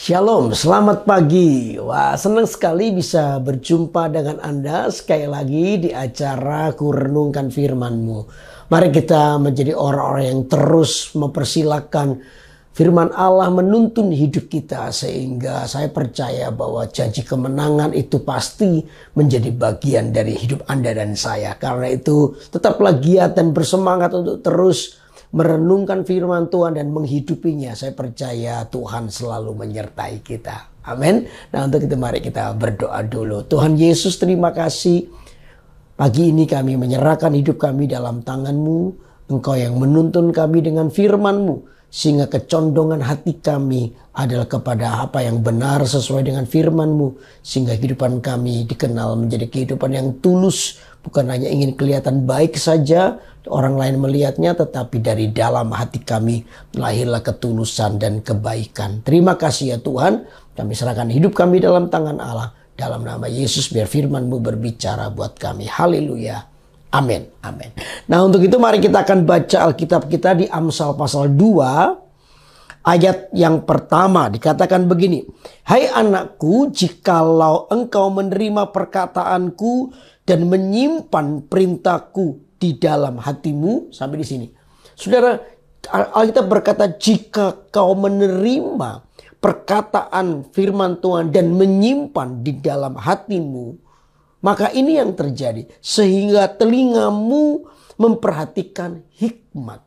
Shalom, selamat pagi. Wah, senang sekali bisa berjumpa dengan Anda sekali lagi di acara Kurenungkan Firman-Mu. Mari kita menjadi orang-orang yang terus mempersilahkan firman Allah menuntun hidup kita, sehingga saya percaya bahwa janji kemenangan itu pasti menjadi bagian dari hidup Anda dan saya. Karena itu tetaplah giat dan bersemangat untuk terus merenungkan firman Tuhan dan menghidupinya. Saya percaya Tuhan selalu menyertai kita. Amin. Nah, untuk itu mari kita berdoa dulu. Tuhan Yesus, terima kasih. Pagi ini kami menyerahkan hidup kami dalam tangan-Mu. Engkau yang menuntun kami dengan firman-Mu, sehingga kecondongan hati kami adalah kepada apa yang benar sesuai dengan firman-Mu, sehingga kehidupan kami dikenal menjadi kehidupan yang tulus, bukan hanya ingin kelihatan baik saja orang lain melihatnya, tetapi dari dalam hati kami lahirlah ketulusan dan kebaikan. Terima kasih ya Tuhan, kami serahkan hidup kami dalam tangan Allah. Dalam nama Yesus, biar firman-Mu berbicara buat kami. Haleluya. Amin. Amin. Nah, untuk itu mari kita akan baca Alkitab kita di Amsal pasal 2. Ayat yang pertama dikatakan begini. Hai anakku, jikalau engkau menerima perkataanku dan menyimpan perintahku di dalam hatimu. Sampai di sini. Saudara, Alkitab berkata jika kau menerima perkataan firman Tuhan dan menyimpan di dalam hatimu, maka ini yang terjadi, sehingga telingamu memperhatikan hikmat.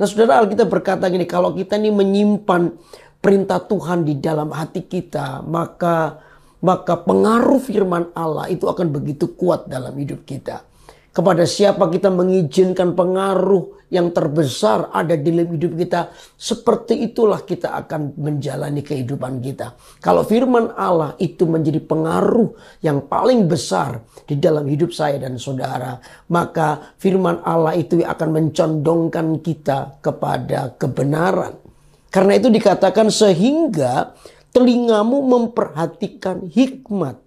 Nah saudara, Alkitab berkata gini, kalau kita ini menyimpan perintah Tuhan di dalam hati kita, maka pengaruh firman Allah itu akan begitu kuat dalam hidup kita. Kepada siapa kita mengizinkan pengaruh yang terbesar ada di dalam hidup kita, seperti itulah kita akan menjalani kehidupan kita. Kalau firman Allah itu menjadi pengaruh yang paling besar di dalam hidup saya dan saudara, maka firman Allah itu akan mencondongkan kita kepada kebenaran. Karena itu dikatakan sehingga telingamu memperhatikan hikmat.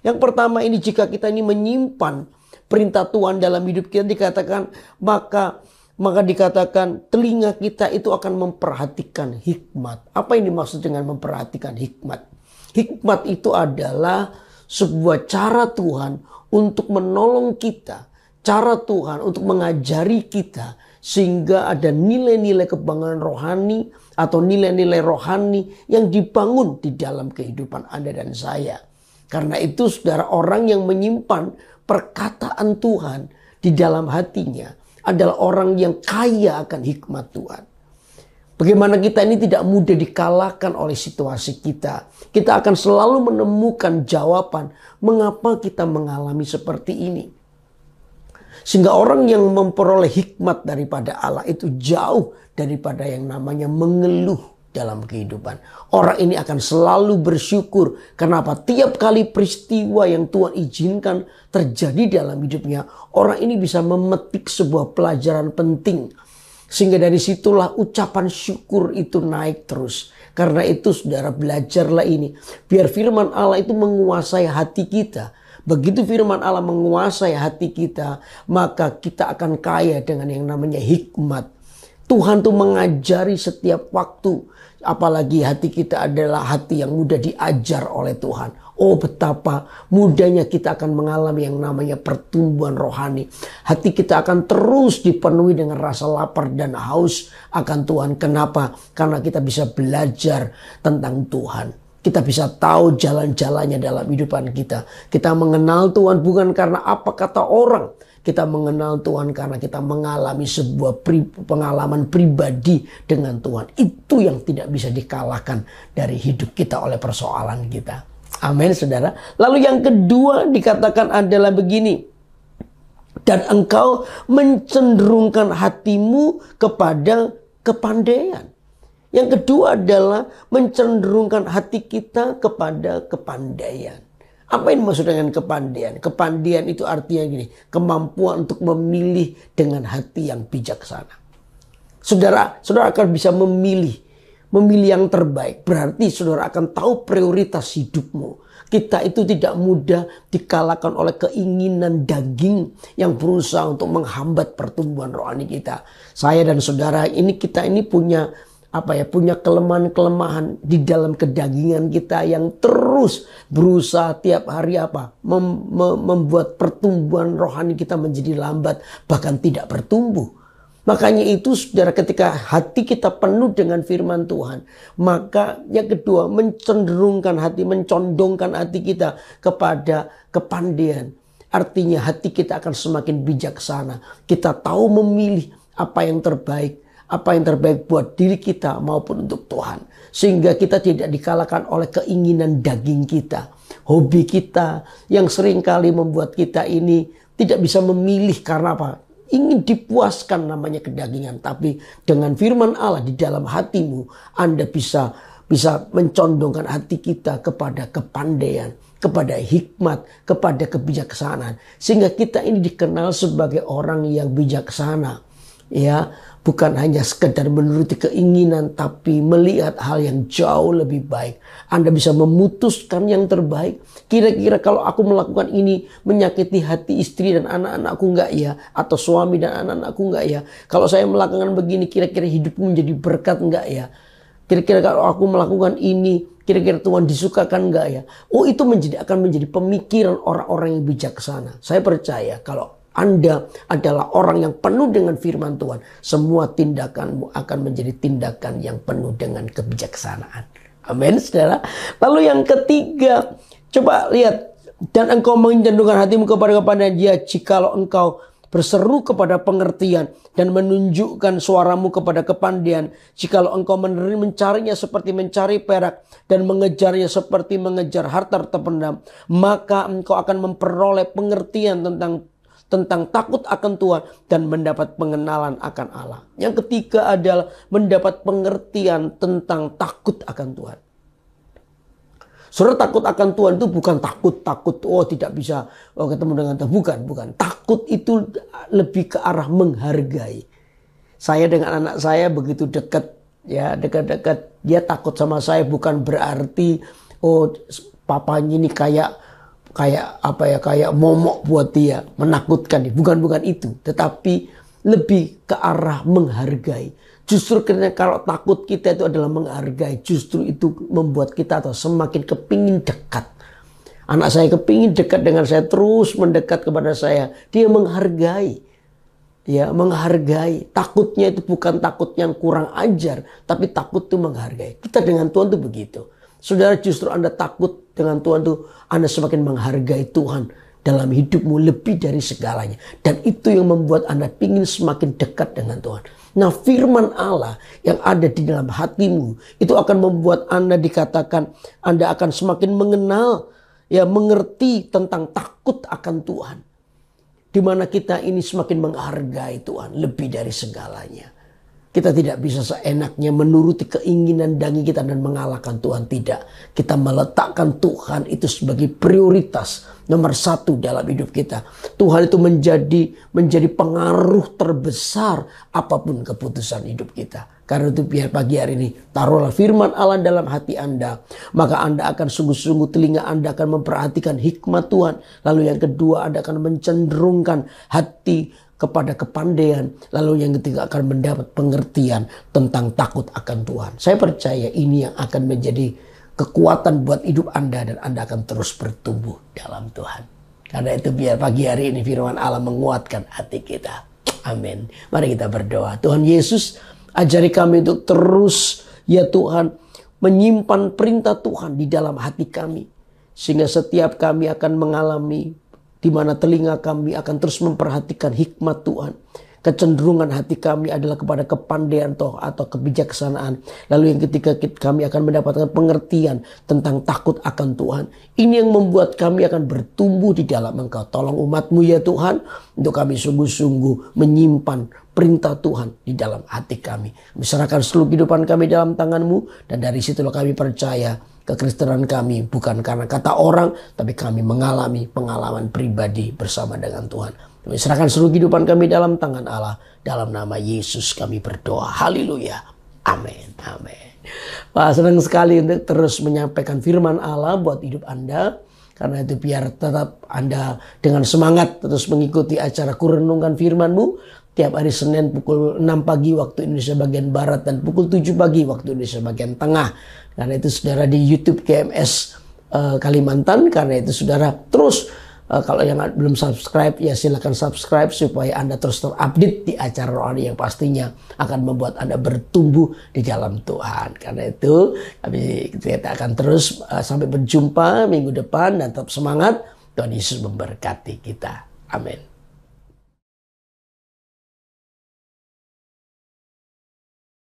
Yang pertama ini, jika kita ini menyimpan perintah Tuhan dalam hidup kita, dikatakan maka dikatakan telinga kita itu akan memperhatikan hikmat. Apa ini maksud dengan memperhatikan hikmat? Hikmat itu adalah sebuah cara Tuhan untuk menolong kita, cara Tuhan untuk mengajari kita, sehingga ada nilai-nilai kebanggaan rohani atau nilai-nilai rohani yang dibangun di dalam kehidupan Anda dan saya. Karena itu saudara, orang yang menyimpan perkataan Tuhan di dalam hatinya adalah orang yang kaya akan hikmat Tuhan. Bagaimana kita ini tidak mudah dikalahkan oleh situasi kita. Kita akan selalu menemukan jawaban mengapa kita mengalami seperti ini. Sehingga orang yang memperoleh hikmat daripada Allah itu jauh daripada yang namanya mengeluh dalam kehidupan. Orang ini akan selalu bersyukur. Kenapa? Tiap kali peristiwa yang Tuhan izinkan terjadi dalam hidupnya, orang ini bisa memetik sebuah pelajaran penting. Sehingga dari situlah ucapan syukur itu naik terus. Karena itu saudara, belajarlah ini. Biar firman Allah itu menguasai hati kita. Begitu firman Allah menguasai hati kita, maka kita akan kaya dengan yang namanya hikmat. Tuhan tuh mengajari setiap waktu. Apalagi hati kita adalah hati yang mudah diajar oleh Tuhan. Oh, betapa mudahnya kita akan mengalami yang namanya pertumbuhan rohani. Hati kita akan terus dipenuhi dengan rasa lapar dan haus akan Tuhan. Kenapa? Karena kita bisa belajar tentang Tuhan. Kita bisa tahu jalan-jalannya dalam kehidupan kita. Kita mengenal Tuhan bukan karena apa kata orang. Kita mengenal Tuhan karena kita mengalami sebuah pengalaman pribadi dengan Tuhan. Itu yang tidak bisa dikalahkan dari hidup kita oleh persoalan kita. Amin, saudara. Lalu yang kedua dikatakan adalah begini. Dan engkau mencenderungkan hatimu kepada kepandaian. Yang kedua adalah mencenderungkan hati kita kepada kepandaian. Apa yang dimaksud dengan kepandaian? Kepandaian itu artinya gini, kemampuan untuk memilih dengan hati yang bijaksana. Saudara akan bisa memilih yang terbaik. Berarti saudara akan tahu prioritas hidupmu. Kita itu tidak mudah dikalahkan oleh keinginan daging yang berusaha untuk menghambat pertumbuhan rohani kita. Saya dan saudara kita ini punya punya kelemahan-kelemahan di dalam kedagingan kita yang terus berusaha tiap hari membuat pertumbuhan rohani kita menjadi lambat, bahkan tidak bertumbuh. Makanya itu saudara, ketika hati kita penuh dengan firman Tuhan, maka yang kedua mencondongkan hati kita kepada kepandaian. Artinya hati kita akan semakin bijaksana. Kita tahu memilih apa yang terbaik buat diri kita maupun untuk Tuhan. Sehingga kita tidak dikalahkan oleh keinginan daging kita, hobi kita yang seringkali membuat kita ini tidak bisa memilih karena apa? Ingin dipuaskan namanya kedagingan. Tapi dengan firman Allah di dalam hatimu, Anda bisa mencondongkan hati kita kepada kepandaian, kepada hikmat, kepada kebijaksanaan. Sehingga kita ini dikenal sebagai orang yang bijaksana. Ya, bukan hanya sekedar menuruti keinginan, tapi melihat hal yang jauh lebih baik. Anda bisa memutuskan yang terbaik. Kira-kira kalau aku melakukan ini menyakiti hati istri dan anak-anakku enggak ya? Atau suami dan anak-anakku enggak ya? Kalau saya melakukan begini, kira-kira hidupku menjadi berkat enggak ya? Kira-kira kalau aku melakukan ini, kira-kira Tuhan disukakan enggak ya? Oh, itu akan menjadi pemikiran orang-orang yang bijaksana. Saya percaya kalau Anda adalah orang yang penuh dengan firman Tuhan, semua tindakanmu akan menjadi tindakan yang penuh dengan kebijaksanaan. Amin, saudara. Lalu yang ketiga, coba lihat. Dan engkau menjendungkan hatimu kepada kepandaian dia, jikalau engkau berseru kepada pengertian dan menunjukkan suaramu kepada kepandaian. Jikalau engkau mencarinya seperti mencari perak dan mengejarnya seperti mengejar harta terpendam, maka engkau akan memperoleh pengertian tentang takut akan Tuhan dan mendapat pengenalan akan Allah. Yang ketiga adalah mendapat pengertian tentang takut akan Tuhan. Saudara, takut akan Tuhan itu bukan takut tidak bisa ketemu dengan Tuhan. Bukan. Takut itu lebih ke arah menghargai. Saya dengan anak saya begitu dekat, dekat. Dia takut sama saya bukan berarti papanya ini kayak momok buat dia, menakutkan dia. Bukan itu, tetapi lebih ke arah menghargai. Justru karena kalau takut kita itu adalah menghargai, justru itu membuat kita semakin kepingin dekat. Anak saya kepingin dekat dengan saya, terus mendekat kepada saya. Dia menghargai. Ya, menghargai. Takutnya itu bukan takut yang kurang ajar, tapi takut itu menghargai. Kita dengan Tuhan itu begitu. Saudara, justru Anda takut dengan Tuhan itu, Anda semakin menghargai Tuhan dalam hidupmu lebih dari segalanya. Dan itu yang membuat Anda ingin semakin dekat dengan Tuhan. Nah, firman Allah yang ada di dalam hatimu itu akan membuat Anda dikatakan Anda akan semakin mengenal, mengerti tentang takut akan Tuhan. Di mana kita ini semakin menghargai Tuhan lebih dari segalanya. Kita tidak bisa seenaknya menuruti keinginan daging kita dan mengalahkan Tuhan. Tidak. Kita meletakkan Tuhan itu sebagai prioritas nomor satu dalam hidup kita. Tuhan itu menjadi pengaruh terbesar apapun keputusan hidup kita. Karena itu biar pagi hari ini taruhlah firman Allah dalam hati Anda. Maka Anda akan sungguh-sungguh, telinga Anda akan memperhatikan hikmat Tuhan. Lalu yang kedua, Anda akan mencenderungkan hati kepada kepandaian. Lalu yang ketiga akan mendapat pengertian tentang takut akan Tuhan. Saya percaya ini yang akan menjadi kekuatan buat hidup Anda, dan Anda akan terus bertumbuh dalam Tuhan. Karena itu biar pagi hari ini firman Allah menguatkan hati kita. Amin. Mari kita berdoa. Tuhan Yesus, ajari kami untuk terus, ya Tuhan, menyimpan perintah Tuhan di dalam hati kami. Sehingga setiap kami akan mengalami di mana telinga kami akan terus memperhatikan hikmat Tuhan. Kecenderungan hati kami adalah kepada kepandaian atau kebijaksanaan. Lalu yang ketiga, kami akan mendapatkan pengertian tentang takut akan Tuhan. Ini yang membuat kami akan bertumbuh di dalam Engkau. Tolong umat-Mu ya Tuhan, untuk kami sungguh-sungguh menyimpan perintah Tuhan di dalam hati kami. Serahkan seluruh kehidupan kami dalam tangan-Mu, dan dari situlah kami percaya kekristenan kami bukan karena kata orang, tapi kami mengalami pengalaman pribadi bersama dengan Tuhan. Kami serahkan seluruh kehidupan kami dalam tangan Allah. Dalam nama Yesus kami berdoa. Haleluya. Amin. Amin. Wah, senang sekali untuk terus menyampaikan firman Allah buat hidup Anda. Karena itu biar tetap Anda dengan semangat terus mengikuti acara Kurenungkan Firman-Mu. tiap hari Senin pukul 6 pagi waktu Indonesia bagian Barat dan pukul 7 pagi waktu Indonesia bagian Tengah. Karena itu saudara di YouTube KMS Kalimantan. Karena itu saudara terus kalau yang belum subscribe ya silakan subscribe supaya Anda terus terupdate di acara rohani yang pastinya akan membuat Anda bertumbuh di dalam Tuhan. Karena itu kita akan terus sampai berjumpa minggu depan dan tetap semangat. Tuhan Yesus memberkati kita. Amin.